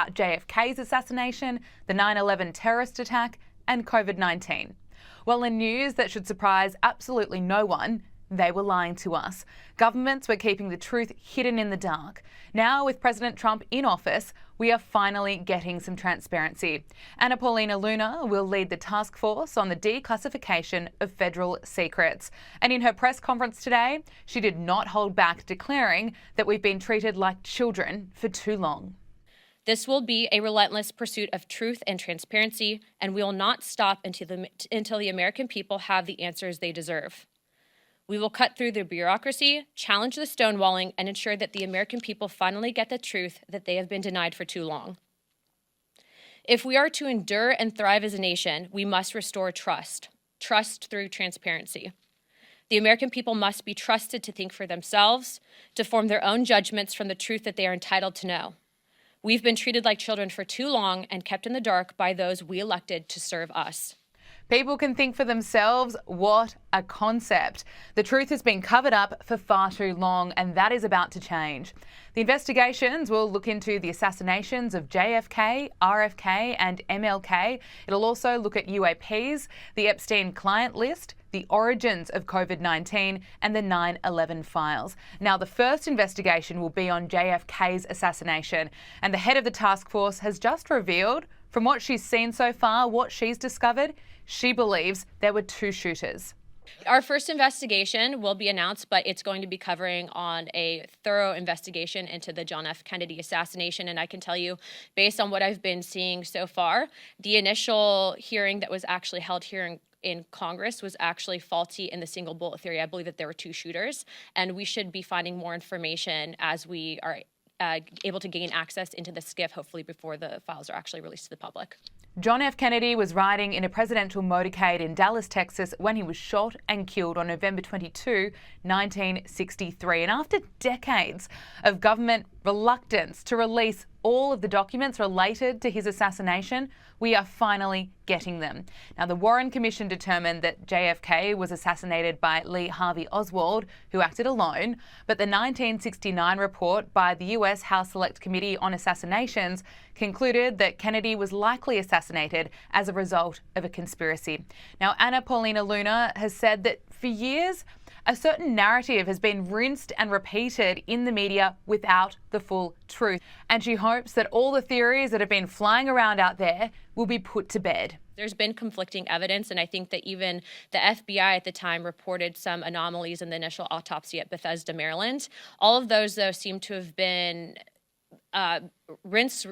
about JFK's assassination, the 9/11 terrorist attack, and COVID-19. Well, in news that should surprise absolutely no one, they were lying to us. Governments were keeping the truth hidden in the dark. Now, with President Trump in office, we are finally getting some transparency. Anna Paulina Luna will lead the task force on the declassification of federal secrets. And in her press conference today, she did not hold back declaring that we've been treated like children for too long. This will be a relentless pursuit of truth and transparency, and we will not stop until the American people have the answers they deserve. We will cut through the bureaucracy, challenge the stonewalling, and ensure that the American people finally get the truth that they have been denied for too long. If we are to endure and thrive as a nation, we must restore trust through transparency. The American people must be trusted to think for themselves, to form their own judgments from the truth that they are entitled to know. We've been treated like children for too long and kept in the dark by those we elected to serve us. People can think for themselves. What a concept. The truth has been covered up for far too long, and that is about to change. The investigations will look into the assassinations of JFK, RFK, and MLK. It'll also look at UAPs, the Epstein client list, the origins of COVID-19, and the 9/11 files. Now, the first investigation will be on JFK's assassination, and the head of the task force has just revealed, from what she's seen so far, what she's discovered, she believes there were two shooters. Our first investigation will be announced, but it's going to be covering on a thorough investigation into the John F. Kennedy assassination. And I can tell you, based on what I've been seeing so far, the initial hearing that was actually held here in Congress was actually faulty in the single bullet theory. I believe that there were two shooters, and we should be finding more information as we are able to gain access into the SCIF, hopefully before the files are actually released to the public. John F. Kennedy was riding in a presidential motorcade in Dallas, Texas, when he was shot and killed on November 22, 1963. And after decades of government reluctance to release all of the documents related to his assassination, we are finally getting them. Now, the Warren Commission determined that JFK was assassinated by Lee Harvey Oswald, who acted alone, but the 1969 report by the US House Select Committee on Assassinations concluded that Kennedy was likely assassinated as a result of a conspiracy. Now, Anna Paulina Luna has said that for years, a certain narrative has been rinsed and repeated in the media without the full truth. And she hopes that all the theories that have been flying around out there will be put to bed. There's been conflicting evidence, and I think that even the FBI at the time reported some anomalies in the initial autopsy at Bethesda, Maryland. All of those, though, seem to have been rinsed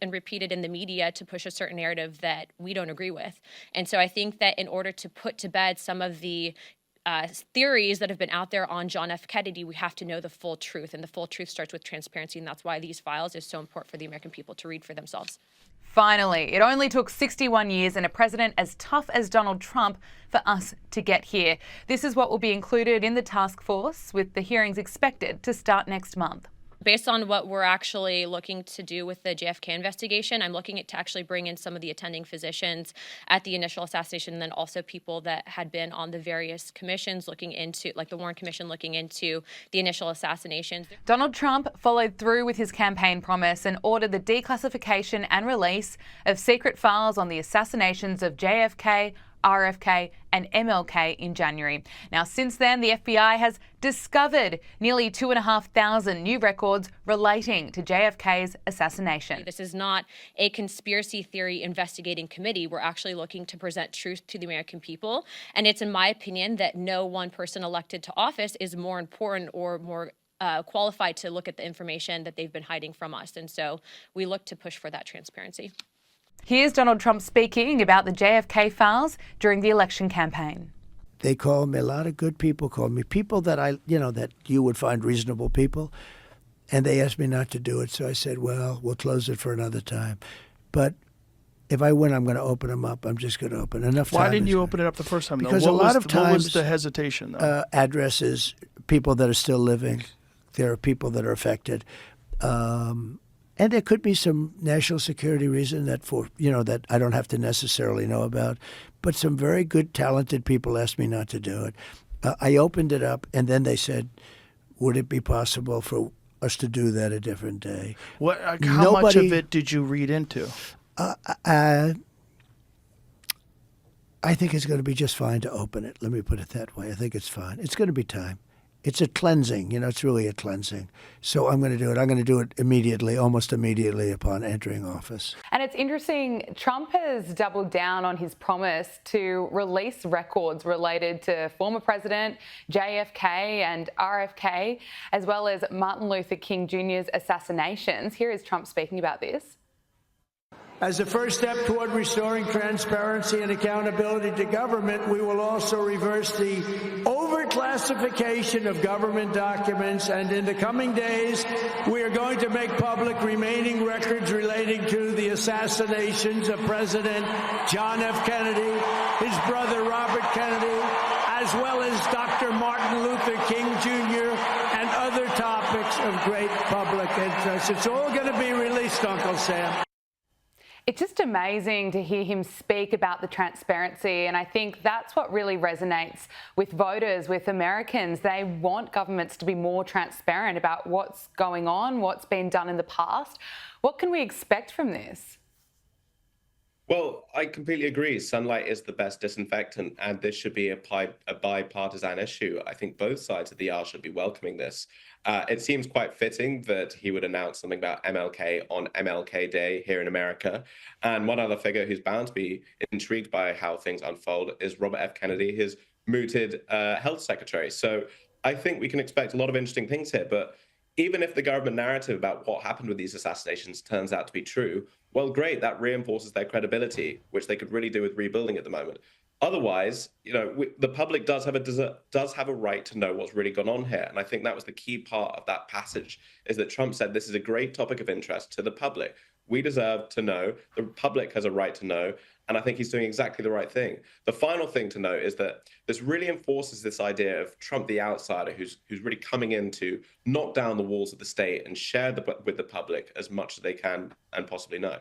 and repeated in the media to push a certain narrative that we don't agree with. And so I think that in order to put to bed some of the theories that have been out there on John F. Kennedy, we have to know the full truth, and the full truth starts with transparency, and that's why these files is so important for the American people to read for themselves. Finally, it only took 61 years and a president as tough as Donald Trump for us to get here. This is what will be included in the task force, with the hearings expected to start next month. Based on what we're actually looking to do with the JFK investigation, I'm looking to actually bring in some of the attending physicians at the initial assassination, and then also people that had been on the various commissions looking into, like the Warren Commission, looking into the initial assassinations. Donald Trump followed through with his campaign promise and ordered the declassification and release of secret files on the assassinations of JFK, RFK, and MLK in January. Now, since then, the FBI has discovered nearly 2,500 new records relating to JFK's assassination. This is not a conspiracy theory investigating committee. We're actually looking to present truth to the American people. And it's in my opinion that no one person elected to office is more important or more qualified to look at the information that they've been hiding from us. And so we look to push for that transparency. Here's Donald Trump speaking about the JFK files during the election campaign. They called me, a lot of good people called me, people that that you would find reasonable people, and they asked me not to do it. So I said, well, we'll close it for another time. But if I win, I'm going to open them up. I'm just going to open enough time. Why didn't you open it up the first time, though? Because a lot of times, what was the hesitation, though? Addresses, people that are still living. There are people that are affected. And there could be some national security reason that that I don't have to necessarily know about. But some very good, talented people asked me not to do it. I opened it up, and then they said, would it be possible for us to do that a different day. What? How much of it did you read into? I think it's going to be just fine to open it. Let me put it that way. I think it's fine. It's going to be time. It's a cleansing. It's really a cleansing. So I'm going to do it. I'm going to do it immediately, almost immediately upon entering office. And it's interesting, Trump has doubled down on his promise to release records related to former President JFK and RFK, as well as Martin Luther King Jr.'s assassinations. Here is Trump speaking about this. As a first step toward restoring transparency and accountability to government, we will also reverse the overclassification of government documents, and in the coming days, we are going to make public remaining records relating to the assassinations of President John F. Kennedy, his brother Robert Kennedy, as well as Dr. Martin Luther King Jr., and other topics of great public interest. It's all going to be released, Uncle Sam. It's just amazing to hear him speak about the transparency, and I think that's what really resonates with voters, with Americans. They want governments to be more transparent about what's going on, what's been done in the past. What can we expect from this? Well, I completely agree. Sunlight is the best disinfectant, and this should be a bipartisan issue. I think both sides of the aisle should be welcoming this. It seems quite fitting that he would announce something about MLK on MLK Day here in America. And one other figure who's bound to be intrigued by how things unfold is Robert F. Kennedy, his mooted health secretary. So I think we can expect a lot of interesting things here. But even if the government narrative about what happened with these assassinations turns out to be true, well, great, that reinforces their credibility, which they could really do with rebuilding at the moment. Otherwise, the public does have a right to know what's really gone on here. And I think that was the key part of that passage, is that Trump said this is a great topic of interest to the public. We deserve to know. The public has a right to know. And I think he's doing exactly the right thing. The final thing to note is that this really enforces this idea of Trump the outsider, who's really coming in to knock down the walls of the state and share with the public as much as they can and possibly know.